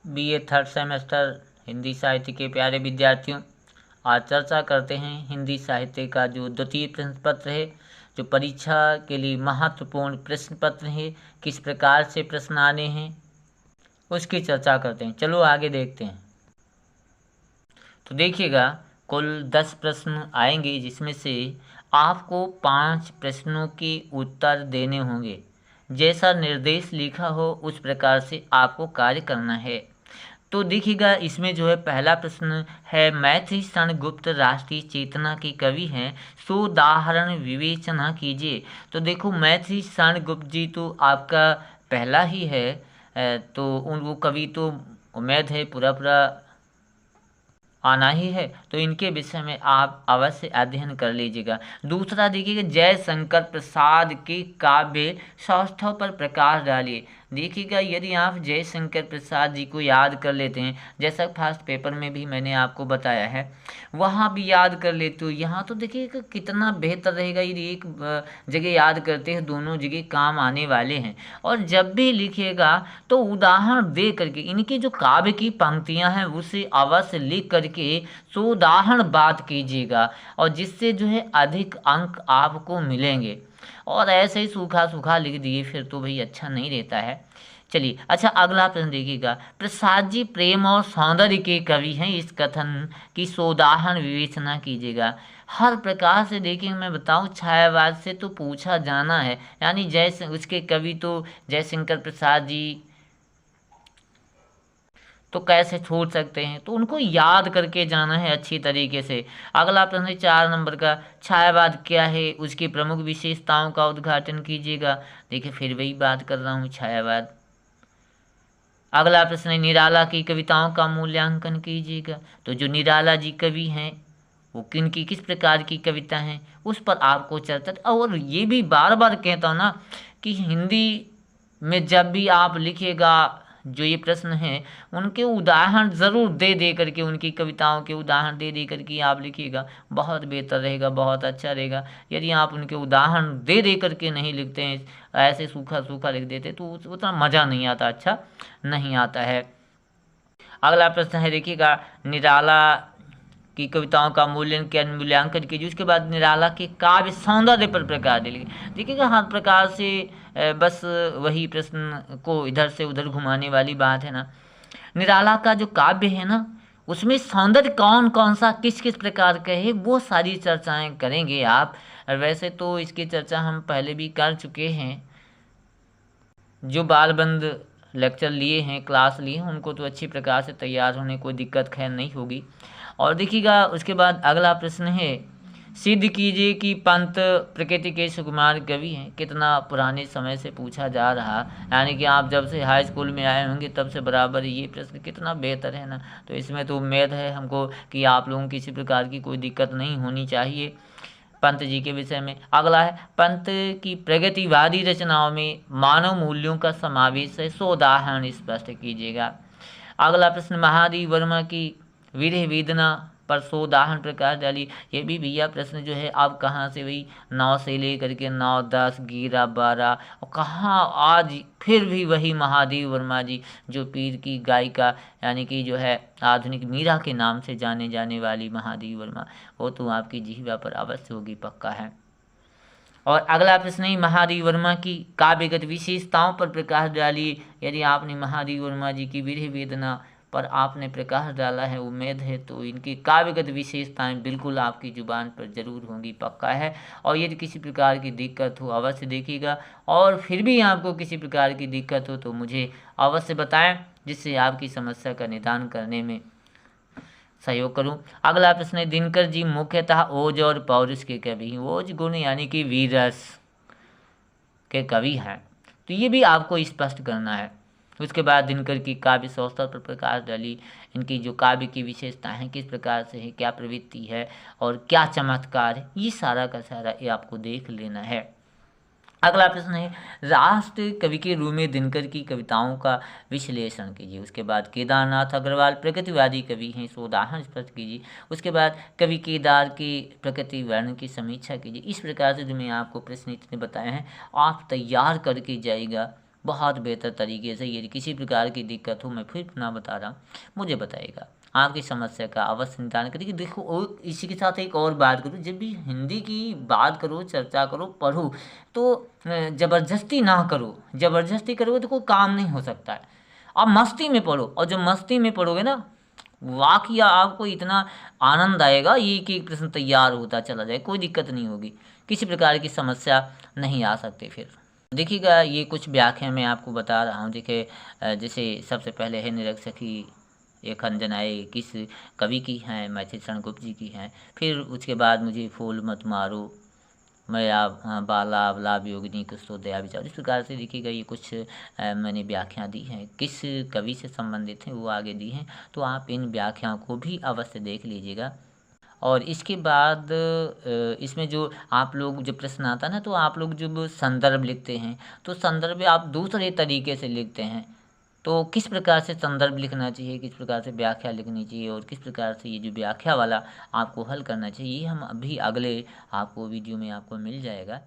BA third semester Hindi साहित्य के प्यारे विद्यार्थियों, आज चर्चा करते हैं हिंदी साहित्य का जो द्वितीय प्रश्न पत्र है, जो परीक्षा के लिए महत्वपूर्ण प्रश्न पत्र है, किस प्रकार से प्रश्न आने हैं उसकी चर्चा करते हैं। चलो आगे देखते हैं। तो देखिएगा, कुल 10 प्रश्न आएंगे, जिसमें से आपको 5 प्रश्नों के उत्तर देने होंगे। जैसा निर्देश लिखा हो उस प्रकार से आपको कार्य करना है। तो देखिएगा, इसमें जो है पहला प्रश्न है, मैथिली क्षणगुप्त राष्ट्रीय चेतना के कवि हैं, सोदाहरण विवेचना कीजिए। तो देखो, मैथिली क्षणगुप्त जी तो आपका पहला ही है, तो वो कवि तो उम्मीद है पूरा आना ही है, तो इनके विषय में आप अवश्य अध्ययन कर लीजिएगा। दूसरा देखिएगा, जयशंकर प्रसाद के काव्य सौष्ठव पर प्रकाश डालिए। देखिएगा, यदि आप जयशंकर प्रसाद जी को याद कर लेते हैं, जैसा फर्स्ट पेपर में भी मैंने आपको बताया है, वहाँ भी याद कर लेते हो, यहाँ तो देखिएगा कितना बेहतर रहेगा यदि एक जगह याद करते हैं, दोनों जगह काम आने वाले हैं। और जब भी लिखिएगा तो उदाहरण दे करके, इनकी जो काव्य की पंक्तियाँ हैं उसे अवश्य लिख करके सुदाहरण बात कीजिएगा, और जिससे जो है अधिक अंक आपको मिलेंगे। और ऐसे ही सूखा सूखा लिख दिए फिर तो भाई अच्छा नहीं रहता है। चलिए, अच्छा अगला प्रश्न देखिएगा, प्रसाद जी प्रेम और सौंदर्य के कवि हैं, इस कथन की सोदाहरण विवेचना कीजिएगा। हर प्रकार से देखिए, मैं बताऊं, छायावाद से तो पूछा जाना है, यानी उसके कवि तो जयशंकर प्रसाद जी तो कैसे छोड़ सकते हैं, तो उनको याद करके जाना है अच्छी तरीके से। अगला प्रश्न 4 नंबर का, छायावाद क्या है, उसकी प्रमुख विशेषताओं का उद्घाटन कीजिएगा। देखिए, फिर वही बात कर रहा हूँ, छायावाद। अगला प्रश्न है, निराला की कविताओं का मूल्यांकन कीजिएगा। तो जो निराला जी कवि हैं वो किस प्रकार की कविता हैं उस पर आपको चर्चा। और ये भी बार बार कहता हूँ ना कि हिंदी में जब भी आप लिखिएगा, जो ये प्रश्न हैं उनके उदाहरण ज़रूर दे दे करके, उनकी कविताओं के उदाहरण दे दे करके आप लिखिएगा, बहुत बेहतर रहेगा, बहुत अच्छा रहेगा। यदि आप उनके उदाहरण दे दे करके नहीं लिखते हैं, ऐसे सूखा सूखा लिख देते तो उतना मज़ा नहीं आता, अच्छा नहीं आता है। अगला प्रश्न है, देखिएगा, निराला की कविताओं का मूल्यांकन कीजिए। उसके बाद निराला के काव्य सौंदर्य पर प्रकाश डालिए। देखिएगा, हर प्रकार से बस वही प्रश्न को इधर से उधर घुमाने वाली बात है ना। निराला का जो काव्य है ना, उसमें सौंदर्य कौन कौन सा किस किस प्रकार का है वो सारी चर्चाएं करेंगे आप। वैसे तो इसकी चर्चा हम पहले भी कर चुके हैं, जो बालबंद लेक्चर लिए हैं, क्लास लिए हैं, उनको तो अच्छी प्रकार से तैयार होने कोई दिक्कत खैर नहीं होगी। और देखिएगा, उसके बाद अगला प्रश्न है, सिद्ध कीजिए कि पंत प्रकृति के सुकुमार कवि हैं। कितना पुराने समय से पूछा जा रहा, यानी कि आप जब से हाई स्कूल में आए होंगे तब से बराबर ये प्रश्न कितना बेहतर है ना। तो इसमें तो उम्मीद है हमको कि आप लोगों को किसी प्रकार की कोई दिक्कत नहीं होनी चाहिए पंत जी के विषय में। अगला है, पंत की प्रगतिवादी रचनाओं में मानव मूल्यों का समावेश है, सो उदाहरण स्पष्ट कीजिएगा। अगला प्रश्न, महादेव वर्मा की विरह वेदना पर सो उदाहरण प्रकाश डालिए। ये भी भैया प्रश्न जो है आप कहाँ से, वही 9 से लेकर के 9, 10, 11, 12, और कहाँ आज फिर भी वही महादेव वर्मा जी, जो पीर की गायिका यानी कि जो है आधुनिक मीरा के नाम से जाने जाने वाली महादेव वर्मा, वो तो आपकी जिह्वा पर अवश्य होगी, पक्का है। और अगला प्रश्न है, महादेव वर्मा की काव्यगत विशेषताओं पर प्रकाश डालिए। यदि आपने महादेव वर्मा जी की विरह वेदना पर आपने प्रकाश डाला है, उम्मीद है तो इनकी काव्यगत विशेषताएं बिल्कुल आपकी जुबान पर जरूर होंगी, पक्का है। और यदि किसी प्रकार की दिक्कत हो अवश्य देखिएगा, और फिर भी आपको किसी प्रकार की दिक्कत हो तो मुझे अवश्य बताएं, जिससे आपकी समस्या का निदान करने में सहयोग करूं। अगला प्रश्न है, दिनकर जी मुख्यतः ओज और पौरुष के कवि हैं। ओज गुण यानी कि वीर रस के कवि हैं, तो ये भी आपको स्पष्ट करना है। उसके बाद दिनकर की काव्य सौष्ठव पर प्रकाश डाली। इनकी जो काव्य की विशेषता है, किस प्रकार से है, क्या प्रवृत्ति है और क्या चमत्कार है, ये सारा का सारा ये आपको देख लेना है। अगला प्रश्न है, राष्ट्र कवि के रूप में दिनकर की कविताओं का विश्लेषण कीजिए। उसके बाद केदारनाथ अग्रवाल प्रकृतिवादी कवि हैं, सो उदाहरण स्पष्ट कीजिए। उसके बाद कवि केदार के प्रकृति वर्णन की समीक्षा कीजिए। इस प्रकार से जो मैं आपको प्रश्न इतने बताए हैं आप तैयार करके जाइएगा, बहुत बेहतर तरीके से। यदि किसी प्रकार की दिक्कत हो, मैं फिर पुनः बता रहा हूँ, मुझे बताइएगा। आपकी समस्या का अवश्य निदान करिए। देखो, और इसी के साथ एक और बात करूँ, जब भी हिंदी की बात करो, चर्चा करो, पढ़ो, तो ज़बरदस्ती ना करो। ज़बरदस्ती करोगे तो कोई काम नहीं हो सकता है। आप मस्ती में पढ़ो, और जब मस्ती में पढ़ोगे ना, वाकई आपको इतना आनंद आएगा, एक एक प्रश्न तैयार होता चला जाए, कोई दिक्कत नहीं होगी, किसी प्रकार की समस्या नहीं आ सकती। फिर देखिएगा, ये कुछ व्याख्या मैं आपको बता रहा हूँ। देखिए, जैसे सबसे पहले है निरक्षकी एक अंजनाए, किस कवि की हैं? मैथिली शरण गुप्त जी की हैं। फिर उसके बाद मुझे फूल मत मारो, मैं आप बाला अबला योगिनी कुछ तो दया विचार। इस प्रकार से देखिएगा, ये कुछ मैंने व्याख्या दी हैं, किस कवि से संबंधित हैं वो आगे दी हैं, तो आप इन व्याख्याओं को भी अवश्य देख लीजिएगा। और इसके बाद इसमें जो आप लोग जब प्रश्न आता है ना, तो आप लोग जब संदर्भ लिखते हैं, तो संदर्भ आप दूसरे तरीके से लिखते हैं। तो किस प्रकार से संदर्भ लिखना चाहिए, किस प्रकार से व्याख्या लिखनी चाहिए, और किस प्रकार से ये जो व्याख्या वाला आपको हल करना चाहिए, ये हम अभी अगले आपको वीडियो में आपको मिल जाएगा।